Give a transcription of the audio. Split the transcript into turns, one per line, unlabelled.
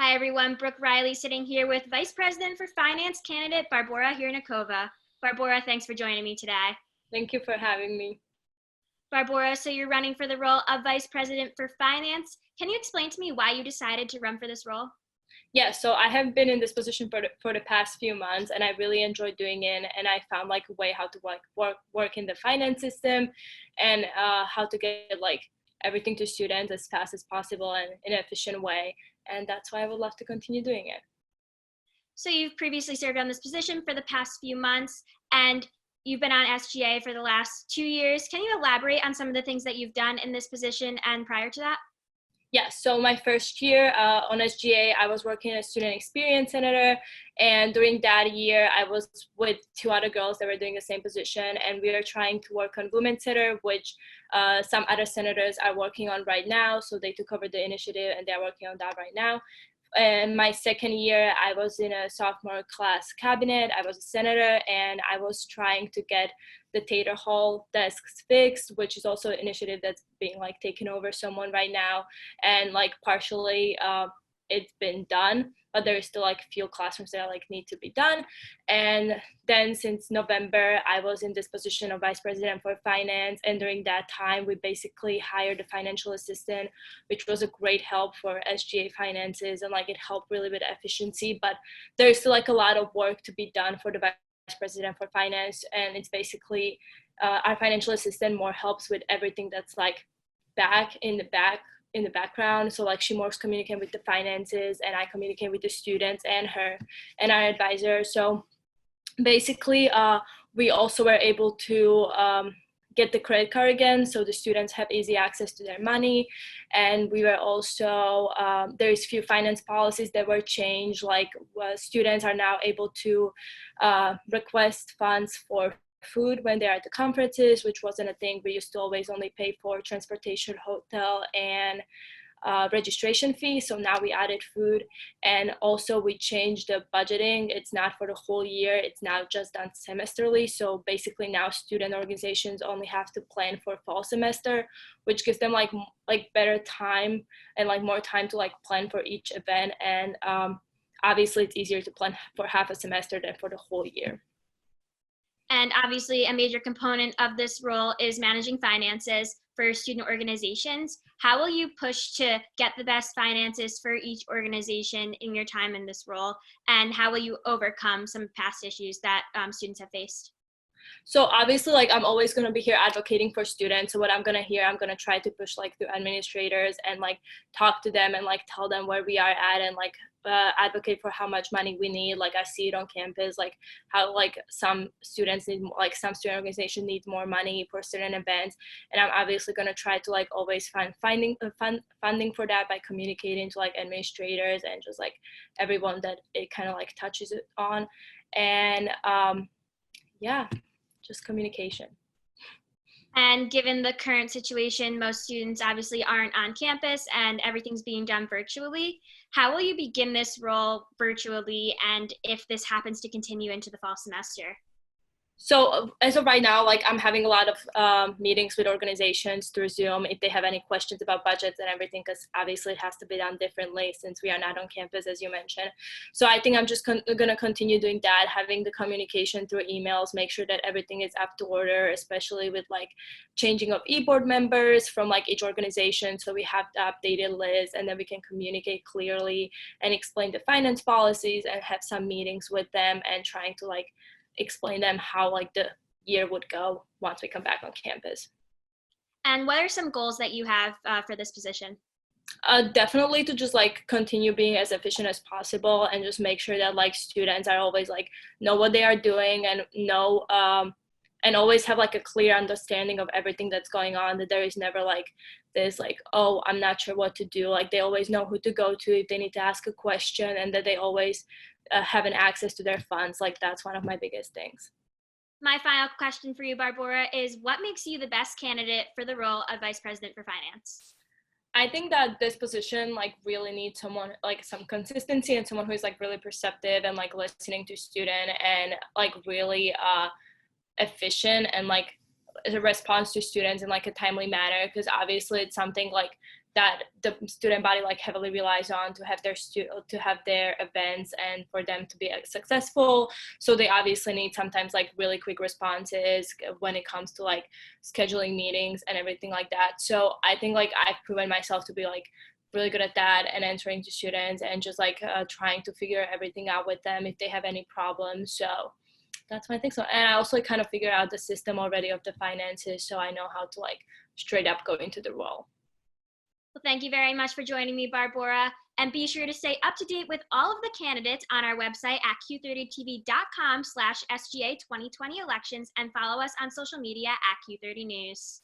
Hi everyone, Brooke Reilly sitting here with Vice President for Finance Candidate Barbora Hriňáková. Barbora, thanks for joining me today.
Thank you for having me.
Barbora, so you're running for the role of Vice President for Finance. Can you explain to me why you decided to run for this role?
Yeah, so I have been in this position for the past few months, and I really enjoyed doing it. And I found like a way how to work in the finance system, and how to get like everything to students as fast as possible and in an efficient way. And that's why I would love to continue doing it.
So you've previously served on this position for the past few months, and you've been on SGA for the last 2 years. Can you elaborate on some of the things that you've done in this position and prior to that?
Yeah, so my first year on SGA, I was working as student experience senator, and during that year, I was with two other girls that were doing the same position, and we are trying to work on women's center, which some other senators are working on right now. So they took over the initiative, and they're working on that right now. And my second year, I was in a sophomore class cabinet. I was a senator, and I was trying to get the Tater Hall desks fixed, which is also an initiative that's being like taken over someone right now. And like partially it's been done, but there is still like a few classrooms that like need to be done. And then since November, I was in this position of vice president for finance. And during that time, we basically hired a financial assistant, which was a great help for SGA finances. And like it helped really with efficiency, but there's still like a lot of work to be done for the vice president for finance. And it's basically our financial assistant more helps with everything that's like in the background. So like she more communicate with the finances, and I communicate with the students and our advisor. So basically we also were able to get the credit card again, so the students have easy access to their money. And we were also there's few finance policies that were changed, like students are now able to request funds for food when they're at the conferences, which wasn't a thing. We used to always only pay for transportation, hotel, and registration fee. So now we added food. And also we changed the budgeting. It's not for the whole year, it's now just done semesterly. So basically now student organizations only have to plan for fall semester, which gives them like better time and like more time to like plan for each event. And obviously it's easier to plan for half a semester than for the whole year.
And obviously a major component of this role is managing finances for student organizations. How will you push to get the best finances for each organization in your time in this role? And how will you overcome some past issues that students have faced?
So obviously, like I'm always going to be here advocating for students. So what I'm going to hear, I'm going to try to push like through administrators and like talk to them and like tell them where we are at, and like advocate for how much money we need. Like I see it on campus, like how like some students need, like some student organization needs more money for certain events. And I'm obviously going to try to like always find funding for that by communicating to like administrators and just like everyone that it kind of like touches it on. And yeah, just communication.
And given the current situation, most students obviously aren't on campus and everything's being done virtually. How will you begin this role virtually, and if this happens to continue into the fall semester?
So as of right now, like I'm having a lot of meetings with organizations through Zoom if they have any questions about budgets and everything, because obviously it has to be done differently since we are not on campus, as you mentioned. So I think I'm just going to continue doing that, having the communication through emails, make sure that everything is up to order, especially with like changing of e-board members from like each organization. So we have the updated list, and then we can communicate clearly and explain the finance policies and have some meetings with them and trying to like explain them how like the year would go once we come back on campus.
And what are some goals that you have for this position?
Definitely to just like continue being as efficient as possible, and just make sure that like students are always like know what they are doing, and know and always have like a clear understanding of everything that's going on, that there is never like this like, oh, I'm not sure what to do. Like they always know who to go to if they need to ask a question, and that they always have an access to their funds. Like that's one of my biggest things.
My final question for you, Barbora, is what makes you the best candidate for the role of Vice President for Finance?
I think that this position like really needs someone like some consistency, and someone who is like really perceptive and like listening to student, and like really efficient, and like a response to students in like a timely manner, because obviously it's something like that the student body like heavily relies on to have their events and for them to be successful. So they obviously need sometimes like really quick responses when it comes to like scheduling meetings and everything like that. So I think like I've proven myself to be like really good at that and answering to students and just like trying to figure everything out with them if they have any problems. So that's my thing. So, and I also kind of figured out the system already of the finances, so I know how to like straight up go into the role.
Well, thank you very much for joining me, Barbora. And be sure to stay up to date with all of the candidates on our website at q30tv.com/SGA 2020 elections and follow us on social media at Q30 News.